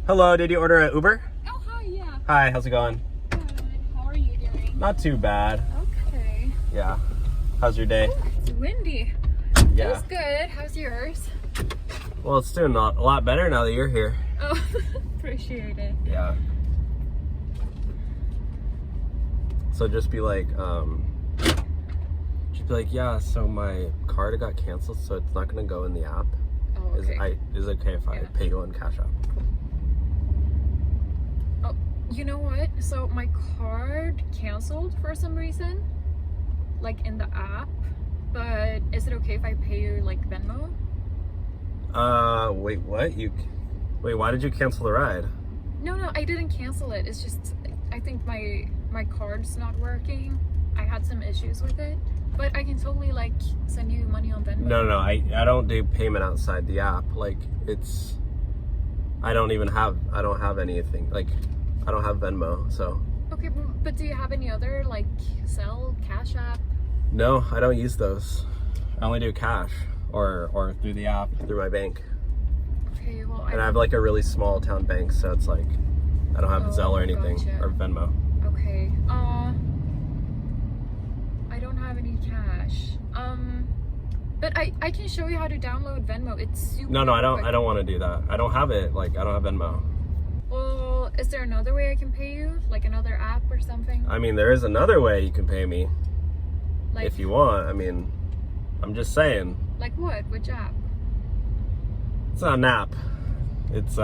Hello, did you order an Uber? Oh, hi, yeah. Hi, how's it going? Good. How are you doing? Not too bad. Okay. Yeah. How's your day? Oh, it's windy. Yeah. It was good. How's yours? Well, it's doing a lot better now that you're here. Oh, appreciate it. Yeah. So just be like, yeah, so my card got canceled, so it's not gonna go in the app. Oh, okay. Is it okay if I pay you on Cash App? Oh, you know what? So my card canceled for some reason, like in the app. But is it okay if I pay you like Venmo? Wait, what? Wait, why did you cancel the ride? No, I didn't cancel it. It's just I think my card's not working. I had some issues with it, but I can totally like send you money on Venmo. No, I don't do payment outside the app. Like I don't have anything. Like I don't have Venmo, so. Okay, but do you have any other like Cash App? No, I don't use those. I only do cash or through the app, through my bank. Okay, well, and I have like a really small town bank, so it's like I don't have Zelle or anything, gotcha. or Venmo. Okay. I don't have any cash. But I can show you how to download Venmo. It's super No, I quick. don't want to do that. I don't have it. Like I don't have Venmo. Well, is there another way I can pay you? Like another app or something? I mean, there is another way you can pay me. Like, if you want. I mean, I'm just saying. Like what? Which app? It's not an app. It's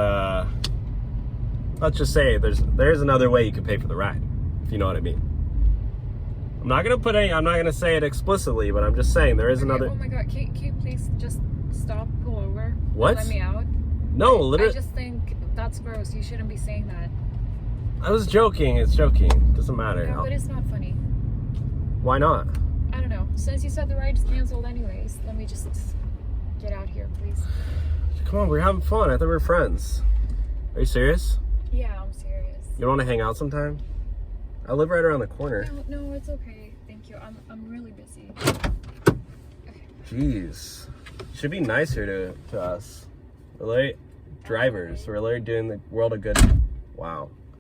let's just say there's another way you can pay for the ride, if you know what I mean. I'm not gonna say it explicitly, but I'm just saying there is another. Oh my god, can you please just stop, pull over? What? Let me out. No, literally. I just think that's gross. You shouldn't be saying that. I was joking. It's joking. Doesn't matter. No, but it's not funny. Why not? I don't know. Since you said the ride's canceled anyways, let me just get out here, please. Come on, we're having fun. I thought we were friends. Are you serious? Yeah, I'm serious. You don't want to hang out sometime? I live right around the corner. No, it's okay. Thank you. I'm really busy. Okay. Jeez. You should be nicer to us. We're like drivers. We're literally doing the world a good... Wow.